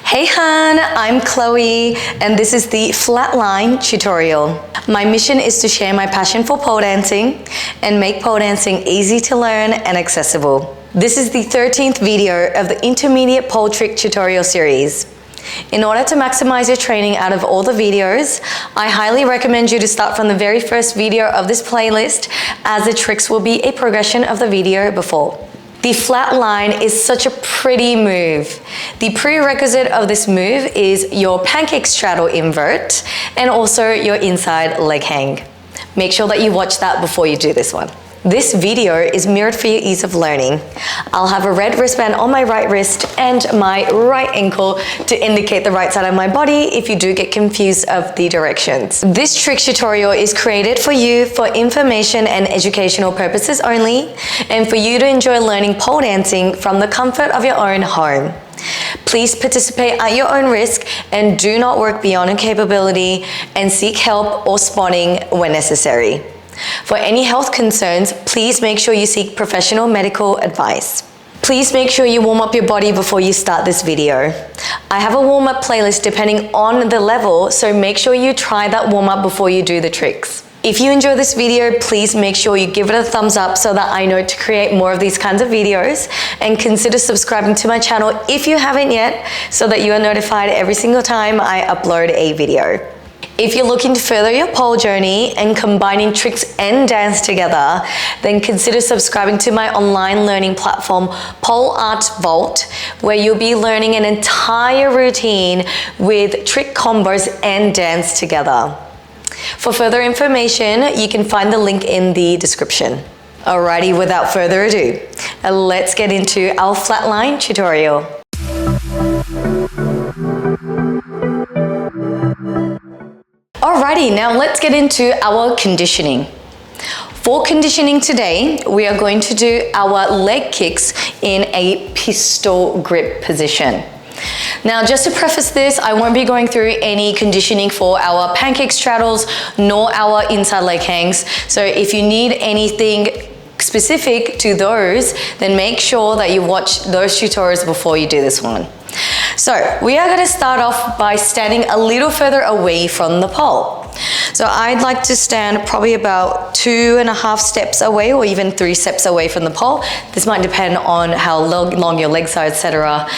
Hey hun, I'm Chloe and this is the Flatline tutorial. My mission is to share my passion for pole dancing and make pole dancing easy to learn and accessible. This is the 13th video of the intermediate pole trick tutorial series. In order to maximize your training out of all the videos, I highly recommend you to start from the very first video of this playlist, as the tricks will be a progression of the video before. The flat line is such a pretty move. The prerequisite of this move is your pancake straddle invert and also your inside leg hang. Make sure that you watch that before you do this one. This video is mirrored for your ease of learning. I'll have a red wristband on my right wrist and my right ankle to indicate the right side of my body if you do get confused of the directions. This trick tutorial is created for you for information and educational purposes only, and for you to enjoy learning pole dancing from the comfort of your own home. Please participate at your own risk and do not work beyond your capability, and seek help or spotting when necessary. For any health concerns, please make sure you seek professional medical advice. Please make sure you warm up your body before you start this video. I have a warm-up playlist depending on the level, so make sure you try that warm-up before you do the tricks. If you enjoy this video, please make sure you give it a thumbs up so that I know to create more of these kinds of videos, and consider subscribing to my channel if you haven't yet, so that you are notified every single time I upload a video. If you're looking to further your pole journey and combining tricks and dance together, then consider subscribing to my online learning platform, Pole Art Vault, where you'll be learning an entire routine with trick combos and dance together. For further information, you can find the link in the description. Alrighty, without further ado, let's get into our flatline tutorial. Alrighty, now let's get into our conditioning. For conditioning today, we are going to do our leg kicks in a pistol grip position. Now, just to preface this, I won't be going through any conditioning for our pancake straddles nor our inside leg hangs. So if you need anything specific to those, then make sure that you watch those tutorials before you do this one. So we are going to start off by standing a little further away from the pole. So I'd like to stand probably about 2.5 steps away, or even 3 steps away from the pole. This might depend on how long your legs are, etc.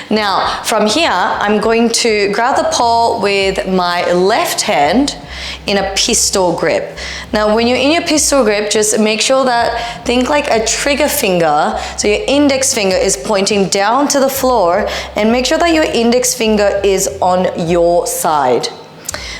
Now from here, I'm going to grab the pole with my left hand in a pistol grip. Now when you're in your pistol grip, just make sure that, think like a trigger finger, so your index finger is pointing down to the floor, and make sure that your index finger is on your side.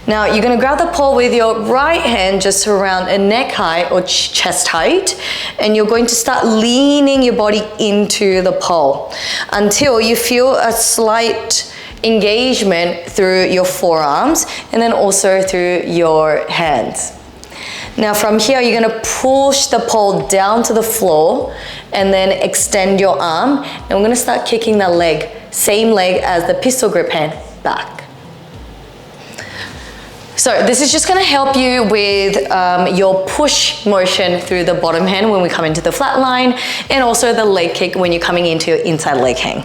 Now you're going to grab the pole with your right hand just around a neck height or chest height, and you're going to start leaning your body into the pole until you feel a slight engagement through your forearms and then also through your hands. Now from here, you're going to push the pole down to the floor and then extend your arm, and we're going to start kicking that leg, same leg as the pistol grip hand, back. So this is just going to help you with your push motion through the bottom hand when we come into the flat line, and also the leg kick when you're coming into your inside leg hang.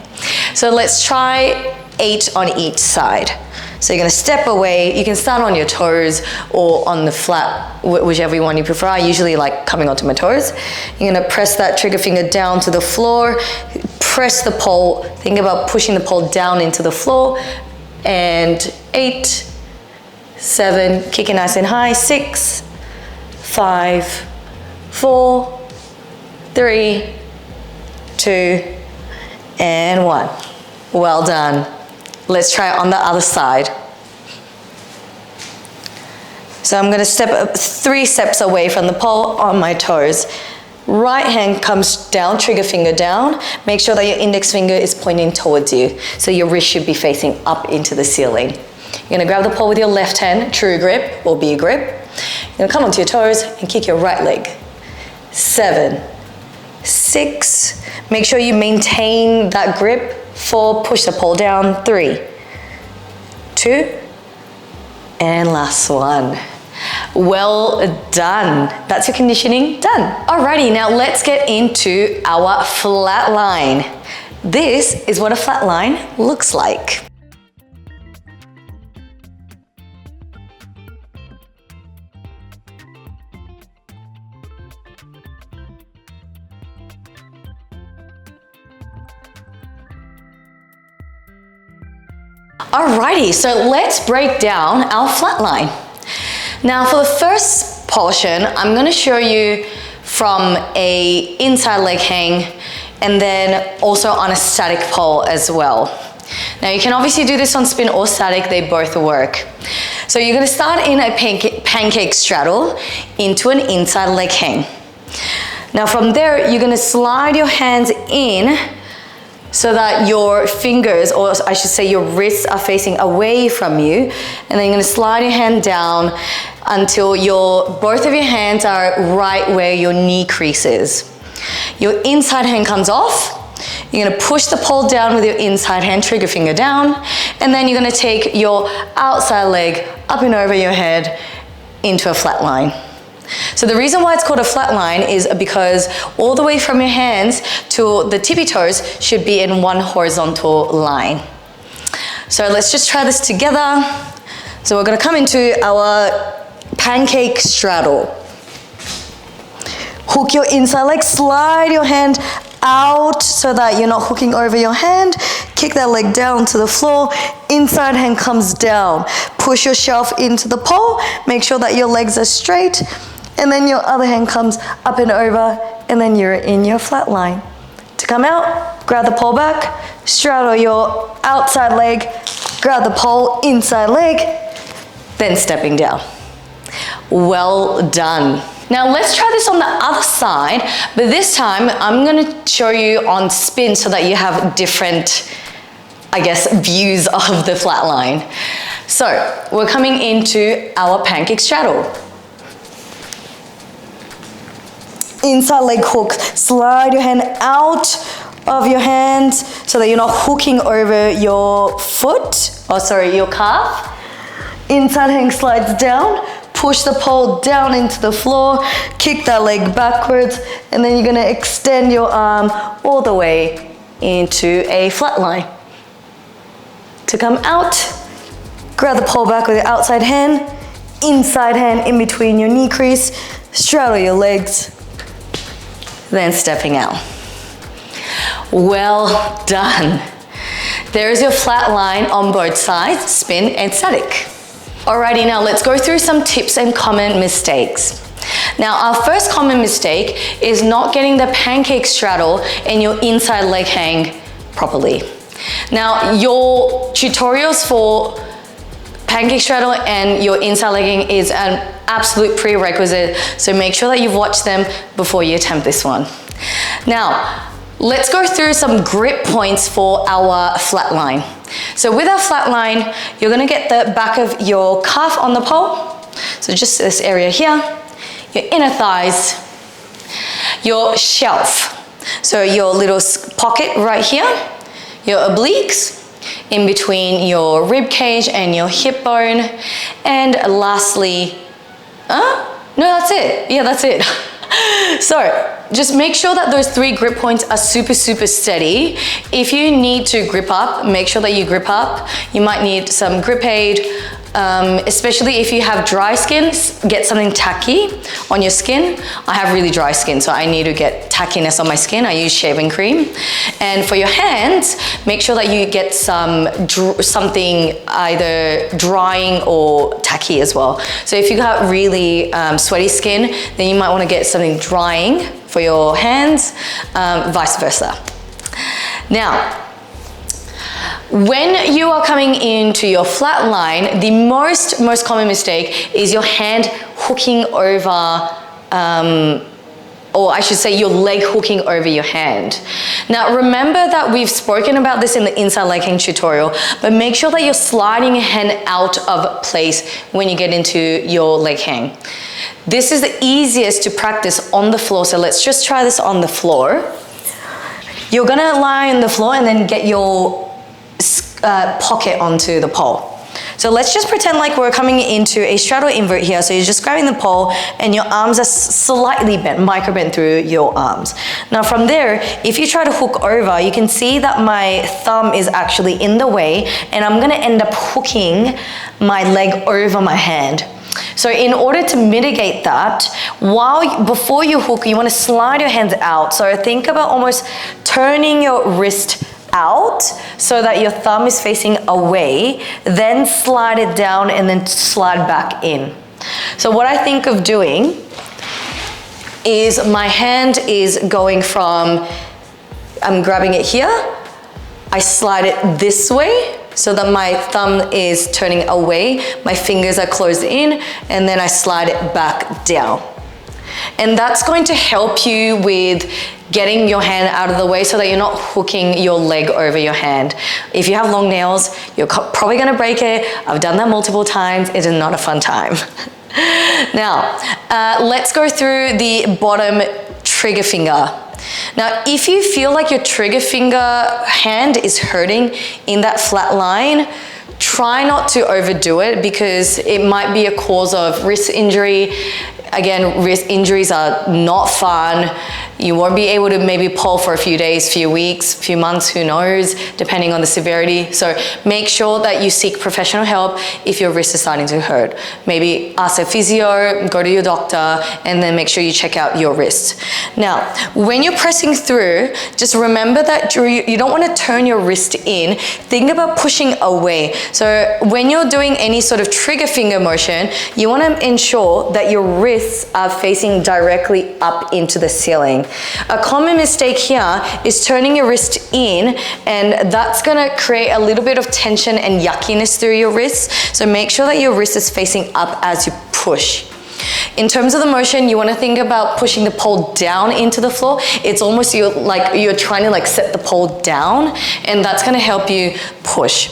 So let's try 8 on each side. So you're going to step away. You can start on your toes or on the flat, whichever one you prefer. I usually like coming onto my toes. You're going to press that trigger finger down to the floor, press the pole, think about pushing the pole down into the floor, and 8, 7, kicking nice and high, 6, 5, 4, 3, 2, and 1. Well done. Let's try it on the other side. So I'm going to step up 3 steps away from the pole on my toes. Right hand comes down, trigger finger down. Make sure that your index finger is pointing towards you, so your wrist should be facing up into the ceiling. You're going to grab the pole with your left hand, true grip or B grip. You're going to come onto your toes and kick your right leg. 7, 6. Make sure you maintain that grip. 4, push the pole down. 3, 2, and last one. Well done. That's your conditioning done. Alrighty, now let's get into our flat line. This is what a flat line looks like. Alrighty, so let's break down our flat line. Now for the first portion, I'm gonna show you from a inside leg hang and then also on a static pole as well. Now you can obviously do this on spin or static, they both work. So you're gonna start in a pancake straddle into an inside leg hang. Now from there, you're gonna slide your hands in so that your fingers, or I should say your wrists, are facing away from you. And then you're gonna slide your hand down until both of your hands are right where your knee crease is. Your inside hand comes off. You're gonna push the pole down with your inside hand, trigger finger down, and then you're gonna take your outside leg up and over your head into a flat line. So the reason why it's called a flat line is because all the way from your hands to the tippy toes should be in one horizontal line. So let's just try this together. So we're gonna come into our pancake straddle. Hook your inside leg, slide your hand out so that you're not hooking over your hand. Kick that leg down to the floor. Inside hand comes down. Push yourself into the pole. Make sure that your legs are straight. And then your other hand comes up and over, and then you're in your flat line. To come out, grab the pole back, straddle your outside leg, grab the pole, inside leg, then stepping down. Well done. Now let's try this on the other side, but this time I'm gonna show you on spin so that you have different, I guess, views of the flat line. So we're coming into our pancake straddle. Inside leg hook, slide your hand out of your hands so that you're not hooking over your foot, your calf. Inside hand slides down, push the pole down into the floor, kick that leg backwards, and then you're gonna extend your arm all the way into a flat line. To come out, grab the pole back with your outside hand, inside hand in between your knee crease, straddle your legs, then stepping out. Well done. There's your flat line on both sides, spin and static. Alrighty, now let's go through some tips and common mistakes. Now our first common mistake is not getting the pancake straddle and your inside leg hang properly. Now your tutorials for pancake straddle and your inside leg hang is an absolute prerequisite, so make sure that you've watched them before you attempt this one. Now, let's go through some grip points for our flat line. So with our flat line, you're gonna get the back of your calf on the pole, so just this area here, your inner thighs, your shelf, so your little pocket right here, your obliques, in between your rib cage and your hip bone, and lastly, no, that's it. Yeah, that's it. So just make sure that those 3 grip points are super, super steady. If you need to grip up, make sure that you grip up. You might need some grip aid, especially if you have dry skin, get something tacky on your skin. I have really dry skin, so I need to get tackiness on my skin. I use shaving cream. And for your hands, make sure that you get something either drying or tacky as well. So if you got really sweaty skin, then you might want to get something drying for your hands, vice versa. Now, when you are coming into your flat line, the most common mistake is your hand hooking over, or I should say your leg hooking over your hand. Now remember that we've spoken about this in the inside leg hang tutorial, but make sure that you're sliding your hand out of place when you get into your leg hang. This is the easiest to practice on the floor, so let's just try this on the floor. You're gonna lie on the floor and then get your pocket onto the pole. So let's just pretend like we're coming into a straddle invert here. So you're just grabbing the pole and your arms are slightly bent, micro bent through your arms. Now from there, if you try to hook over, you can see that my thumb is actually in the way and I'm gonna end up hooking my leg over my hand. So in order to mitigate that, before you hook, you want to slide your hands out. So think about almost turning your wrist out so that your thumb is facing away, then slide it down and then slide back in. So what I think of doing is my hand is going from, I'm grabbing it here, I slide it this way so that my thumb is turning away, my fingers are closed in, and then I slide it back down. And that's going to help you with getting your hand out of the way so that you're not hooking your leg over your hand. If you have long nails, you're probably gonna break it. I've done that multiple times. It is not a fun time. Now, let's go through the bottom trigger finger. Now, if you feel like your trigger finger hand is hurting in that flat line, try not to overdo it because it might be a cause of wrist injury. Again, wrist injuries are not fun. You won't be able to maybe pull for a few days, few weeks, few months, who knows, depending on the severity. So make sure that you seek professional help if your wrist is starting to hurt. Maybe ask a physio, go to your doctor, and then make sure you check out your wrist. Now, when you're pressing through, just remember that you don't want to turn your wrist in. Think about pushing away. So when you're doing any sort of trigger finger motion, you want to ensure that your wrists are facing directly up into the ceiling. A common mistake here is turning your wrist in, and that's gonna create a little bit of tension and yuckiness through your wrist. So make sure that your wrist is facing up as you push. In terms of the motion, you want to think about pushing the pole down into the floor. It's almost you're trying to set the pole down, and that's going to help you push.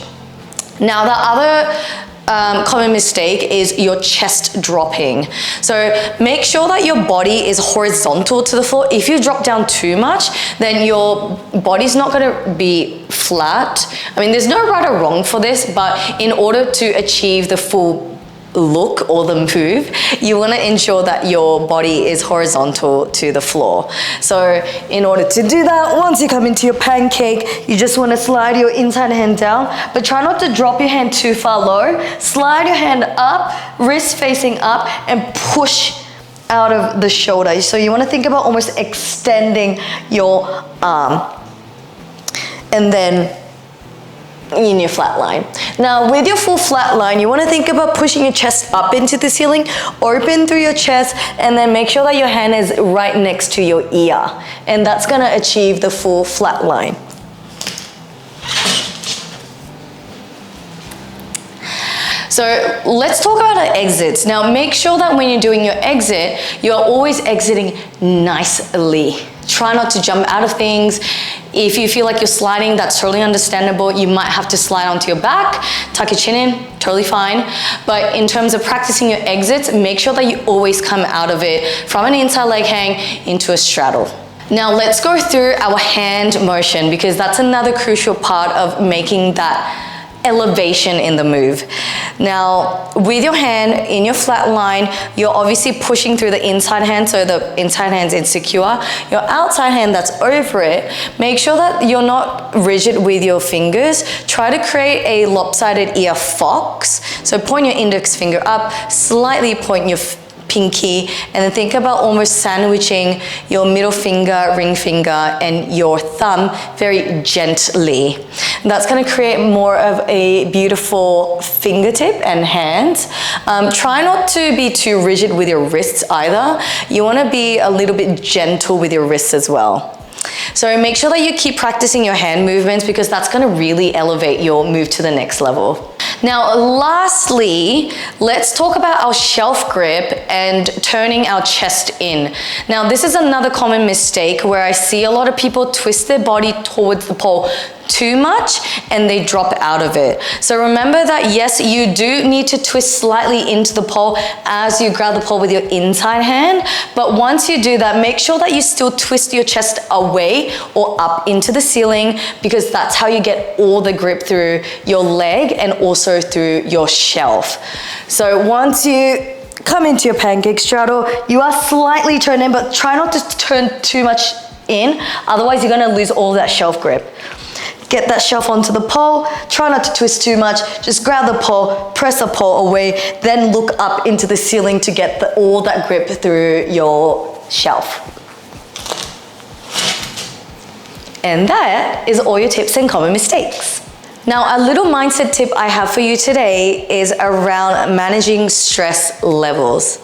Now, the other common mistake is your chest dropping. So make sure that your body is horizontal to the floor. If you drop down too much, then your body's not going to be flat. I mean, there's no right or wrong for this, but in order to achieve the full look or the move, you want to ensure that your body is horizontal to the floor. So in order to do that, once you come into your pancake, you just want to slide your inside hand down, but try not to drop your hand too far low. Slide your hand up, wrist facing up, and push out of the shoulder. So you want to think about almost extending your arm, and then in your flat line. Now, with your full flat line, you want to think about pushing your chest up into the ceiling, open through your chest, and then make sure that your hand is right next to your ear. And that's going to achieve the full flat line. So let's talk about our exits. Now, make sure that when you're doing your exit, you're always exiting nicely. Try not to jump out of things. If you feel like you're sliding, that's totally understandable. You might have to slide onto your back, tuck your chin in, totally fine. But in terms of practicing your exits, make sure that you always come out of it from an inside leg hang into a straddle. Now let's go through our hand motion, because that's another crucial part of making that elevation in the move. Now, with your hand in your flat line, you're obviously pushing through the inside hand, so the inside hand's insecure. Your outside hand that's over it, make sure that you're not rigid with your fingers. Try to create a lopsided ear fox. So point your index finger up, slightly point your pinky, and then think about almost sandwiching your middle finger, ring finger, and your thumb very gently. That's going to create more of a beautiful fingertip and hands. Try not to be too rigid with your wrists either. You want to be a little bit gentle with your wrists as well. So make sure that you keep practicing your hand movements, because that's going to really elevate your move to the next level. Now, lastly, let's talk about our shelf grip and turning our chest in. Now, this is another common mistake where I see a lot of people twist their body towards the pole too much and they drop out of it. So remember that yes, you do need to twist slightly into the pole as you grab the pole with your inside hand, but once you do that, make sure that you still twist your chest away or up into the ceiling, because that's how you get all the grip through your leg and also through your shelf. So once you come into your pancake straddle, you are slightly turned in, but try not to turn too much in, otherwise you're going to lose all that shelf grip. Get that shelf onto the pole, try not to twist too much, just grab the pole, press the pole away, then look up into the ceiling to get all that grip through your shelf. And that is all your tips and common mistakes. Now, a little mindset tip I have for you today is around managing stress levels.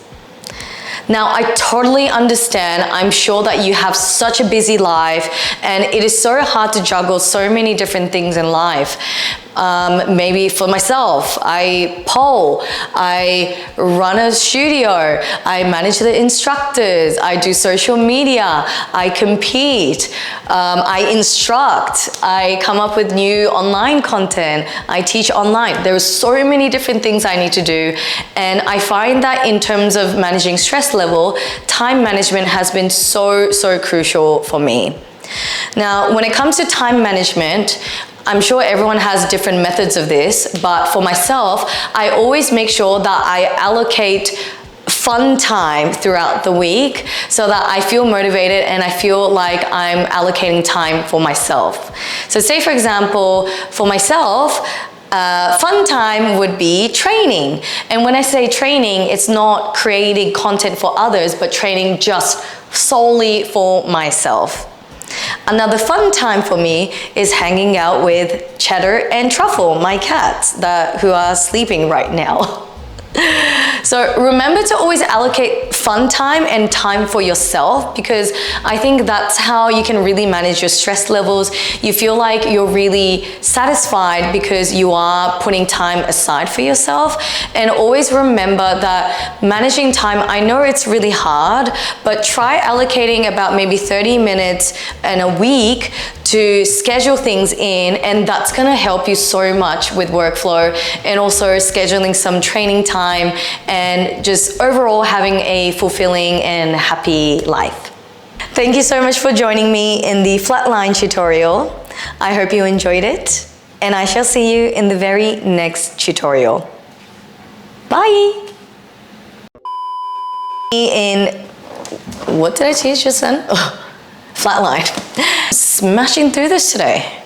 Now, I totally understand. I'm sure that you have such a busy life and it is so hard to juggle so many different things in life. Maybe for myself, I pole, I run a studio, I manage the instructors, I do social media, I compete, I instruct, I come up with new online content, I teach online. There are so many different things I need to do, and I find that in terms of managing stress level, time management has been so crucial for me. Now, when it comes to time management, I'm sure everyone has different methods of this, but for myself, I always make sure that I allocate fun time throughout the week so that I feel motivated and I feel like I'm allocating time for myself. So say for example, for myself, fun time would be training. And when I say training, it's not creating content for others, but training just solely for myself. Another fun time for me is hanging out with Cheddar and Truffle, my cats who are sleeping right now. So remember to always allocate fun time and time for yourself, because I think that's how you can really manage your stress levels. You feel like you're really satisfied because you are putting time aside for yourself. And always remember that managing time, I know it's really hard, but try allocating about maybe 30 minutes in a week to schedule things in, and that's gonna help you so much with workflow and also scheduling some training time and just overall having a fulfilling and happy life. Thank you so much for joining me in the Flatline tutorial. I hope you enjoyed it, and I shall see you in the very next tutorial. Bye! What did I teach just then? Flatline. Smashing through this today.